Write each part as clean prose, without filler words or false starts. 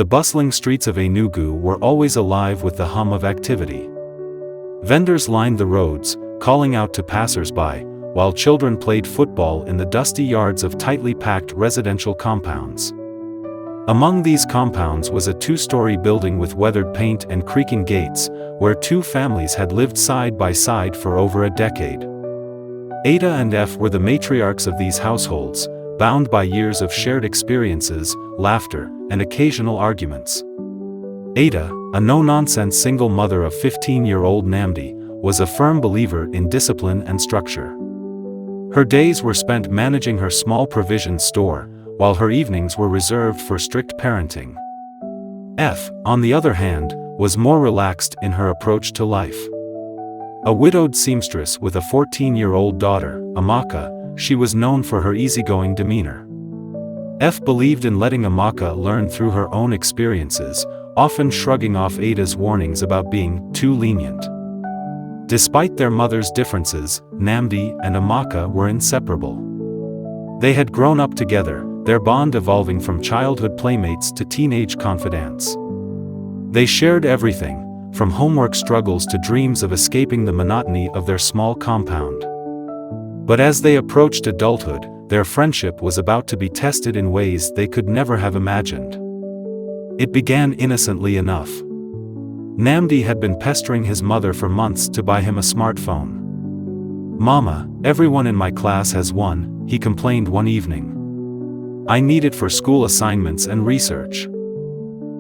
The bustling streets of Enugu were always alive with the hum of activity. Vendors lined the roads, calling out to passers-by, while children played football in the dusty yards of tightly packed residential compounds. Among these compounds was a two-story building with weathered paint and creaking gates, where two families had lived side by side for over a decade. Ada and F were the matriarchs of these households, bound by years of shared experiences, laughter, and occasional arguments. Ada, a no-nonsense single mother of 15-year-old Namdi, was a firm believer in discipline and structure. Her days were spent managing her small provisions store, while her evenings were reserved for strict parenting. F, on the other hand, was more relaxed in her approach to life. A widowed seamstress with a 14-year-old daughter, Amaka, she was known for her easygoing demeanor. F believed in letting Amaka learn through her own experiences, often shrugging off Ada's warnings about being too lenient. Despite their mother's differences, Namdi and Amaka were inseparable. They had grown up together, their bond evolving from childhood playmates to teenage confidants. They shared everything, from homework struggles to dreams of escaping the monotony of their small compound. But as they approached adulthood, their friendship was about to be tested in ways they could never have imagined. It began innocently enough. Namdi had been pestering his mother for months to buy him a smartphone. "Mama, everyone in my class has one," he complained one evening. "I need it for school assignments and research."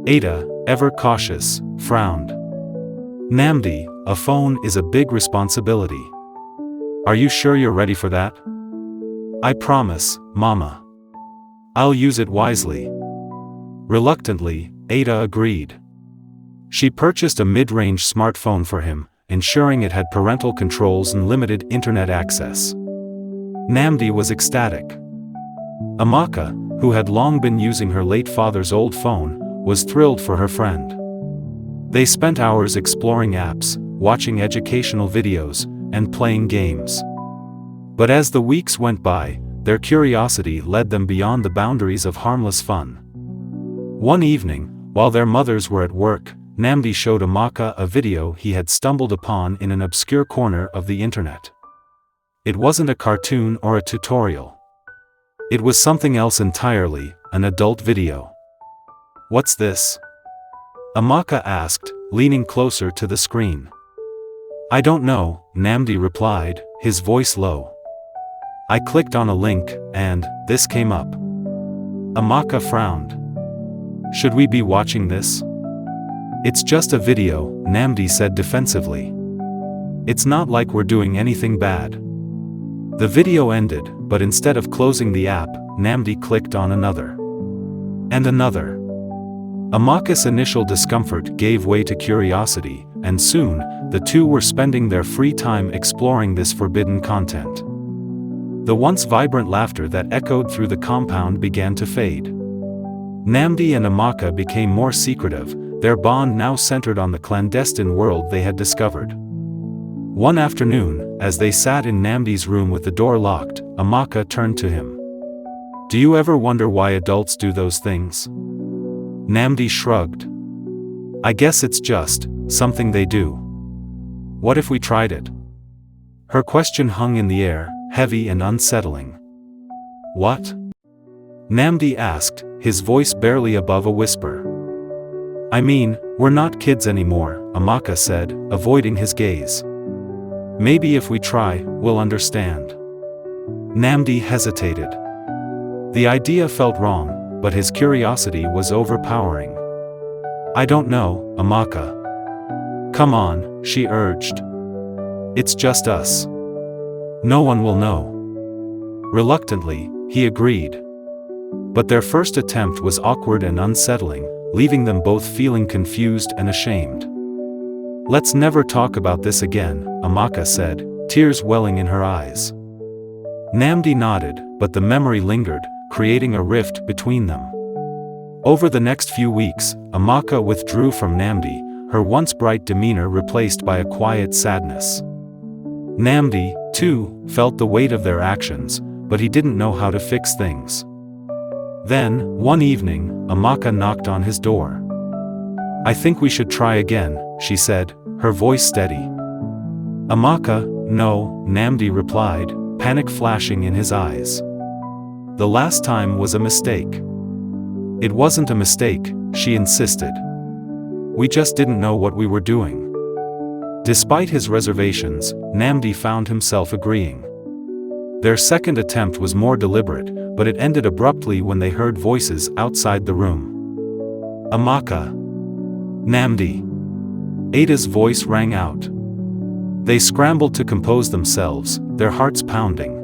Ada, ever cautious, frowned. "Namdi, a phone is a big responsibility. Are you sure you're ready for that?" "I promise, Mama. I'll use it wisely." Reluctantly, Ada agreed. She purchased a mid-range smartphone for him, ensuring it had parental controls and limited internet access. Namdi was ecstatic. Amaka, who had long been using her late father's old phone, was thrilled for her friend. They spent hours exploring apps, watching educational videos, and playing games. But as the weeks went by, their curiosity led them beyond the boundaries of harmless fun. One evening, while their mothers were at work, Namdi showed Amaka a video he had stumbled upon in an obscure corner of the internet. It wasn't a cartoon or a tutorial. It was something else entirely, an adult video. "What's this?" Amaka asked, leaning closer to the screen. "I don't know," Namdi replied, his voice low. "I clicked on a link, and this came up." Amaka frowned. "Should we be watching this?" "It's just a video," Namdi said defensively. "It's not like we're doing anything bad." The video ended, but instead of closing the app, Namdi clicked on another. And another. Amaka's initial discomfort gave way to curiosity, and soon, the two were spending their free time exploring this forbidden content. The once vibrant laughter that echoed through the compound began to fade. Namdi and Amaka became more secretive, their bond now centered on the clandestine world they had discovered. One afternoon, as they sat in Namdi's room with the door locked, Amaka turned to him. "Do you ever wonder why adults do those things?" Namdi shrugged. "I guess it's just something they do. What if we tried it?" Her question hung in the air, heavy and unsettling. "What?" Namdi asked, his voice barely above a whisper. "I mean, we're not kids anymore," Amaka said, avoiding his gaze. "Maybe if we try, we'll understand." Namdi hesitated. The idea felt wrong, but his curiosity was overpowering. "I don't know, Amaka." "Come on," she urged. "It's just us. No one will know." Reluctantly, he agreed. But their first attempt was awkward and unsettling, leaving them both feeling confused and ashamed. "Let's never talk about this again," Amaka said, tears welling in her eyes. Namdi nodded, but the memory lingered, creating a rift between them. Over the next few weeks, Amaka withdrew from Namdi, her once bright demeanor replaced by a quiet sadness. Namdi, too, felt the weight of their actions, but he didn't know how to fix things. Then, one evening, Amaka knocked on his door. "I think we should try again," she said, her voice steady. "Amaka, no," Namdi replied, panic flashing in his eyes. "The last time was a mistake." "It wasn't a mistake," she insisted. "We just didn't know what we were doing." Despite his reservations, Namdi found himself agreeing. Their second attempt was more deliberate, but it ended abruptly when they heard voices outside the room. "Amaka! Namdi!" Ada's voice rang out. They scrambled to compose themselves, their hearts pounding.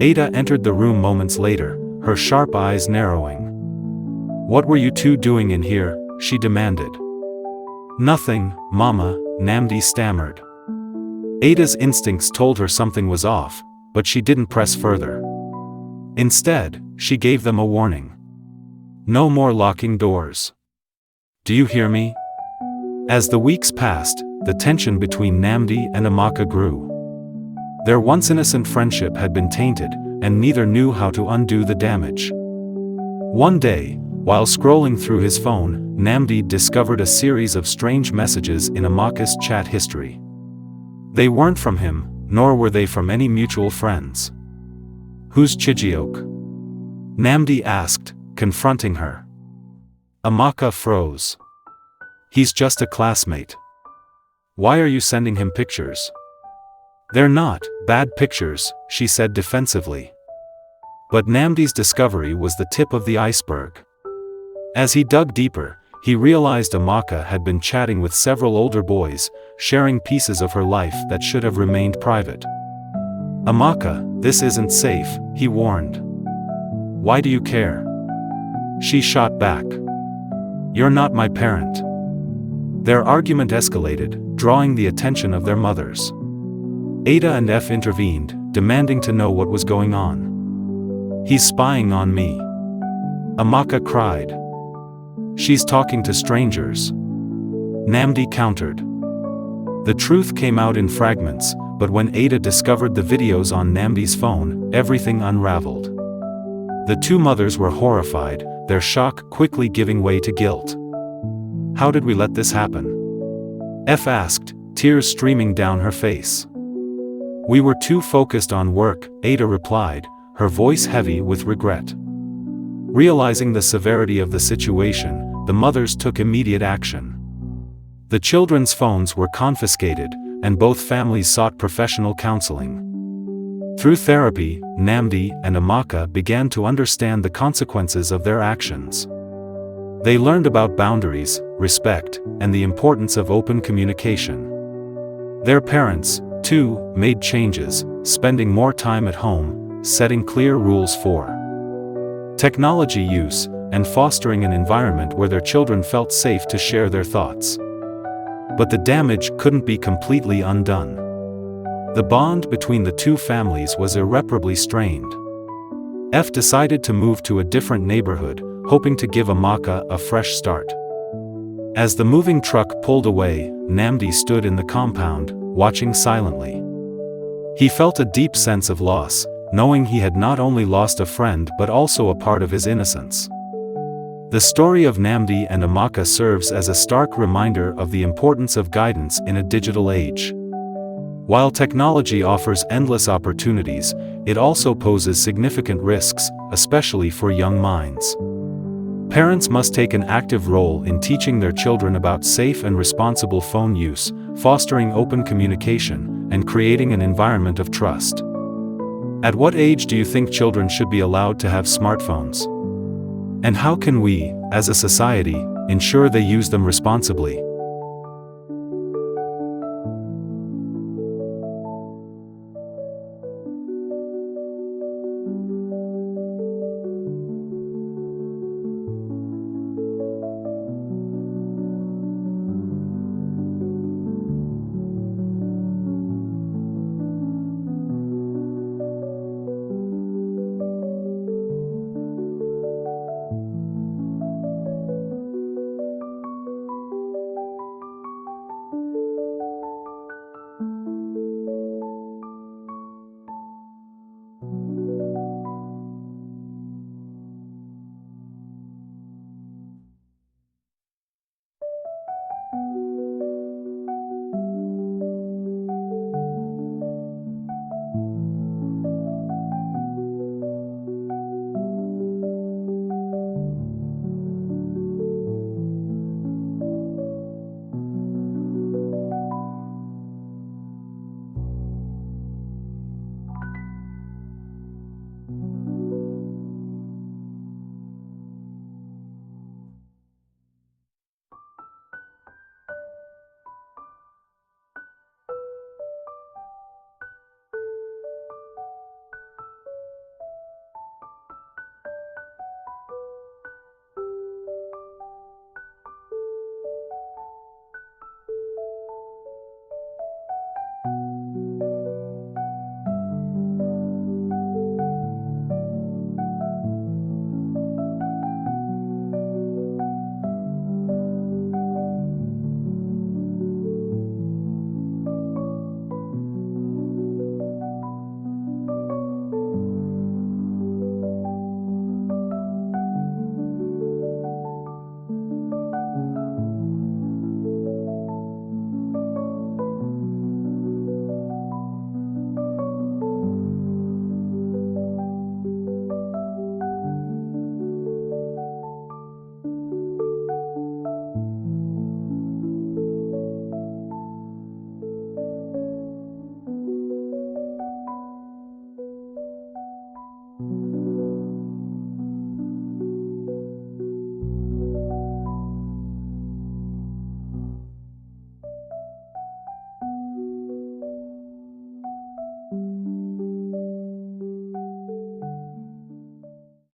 Ada entered the room moments later, her sharp eyes narrowing. "What were you two doing in here?" she demanded. "Nothing, Mama," Namdi stammered. Ada's instincts told her something was off, but she didn't press further. Instead, she gave them a warning. "No more locking doors. Do you hear me?" As the weeks passed, the tension between Namdi and Amaka grew. Their once innocent friendship had been tainted, and neither knew how to undo the damage. One day, while scrolling through his phone, Namdi discovered a series of strange messages in Amaka's chat history. They weren't from him, nor were they from any mutual friends. "Who's Chijiok?" Namdi asked, confronting her. Amaka froze. "He's just a classmate." "Why are you sending him pictures?" "They're not bad pictures," she said defensively. But Namdi's discovery was the tip of the iceberg. As he dug deeper, he realized Amaka had been chatting with several older boys, sharing pieces of her life that should have remained private. "Amaka, this isn't safe," he warned. "Why do you care?" She shot back. "You're not my parent." Their argument escalated, drawing the attention of their mothers. Ada and F intervened, demanding to know what was going on. "He's spying on me," Amaka cried. "She's talking to strangers," Namdi countered. The truth came out in fragments, but when Ada discovered the videos on Namdi's phone, everything unraveled. The two mothers were horrified, their shock quickly giving way to guilt. "How did we let this happen?" F asked, tears streaming down her face. "We were too focused on work," Ada replied, her voice heavy with regret. Realizing the severity of the situation, the mothers took immediate action. The children's phones were confiscated, and both families sought professional counseling. Through therapy, Namdi and Amaka began to understand the consequences of their actions. They learned about boundaries, respect, and the importance of open communication. Their parents, too, made changes, spending more time at home, setting clear rules for technology use, and fostering an environment where their children felt safe to share their thoughts. But the damage couldn't be completely undone. The bond between the two families was irreparably strained. F decided to move to a different neighborhood, hoping to give Amaka a fresh start. As the moving truck pulled away, Namdi stood in the compound, watching silently. He felt a deep sense of loss, knowing he had not only lost a friend but also a part of his innocence. The story of Namdi and Amaka serves as a stark reminder of the importance of guidance in a digital age. While technology offers endless opportunities, it also poses significant risks, especially for young minds. Parents must take an active role in teaching their children about safe and responsible phone use, fostering open communication, and creating an environment of trust. At what age do you think children should be allowed to have smartphones? And how can we, as a society, ensure they use them responsibly?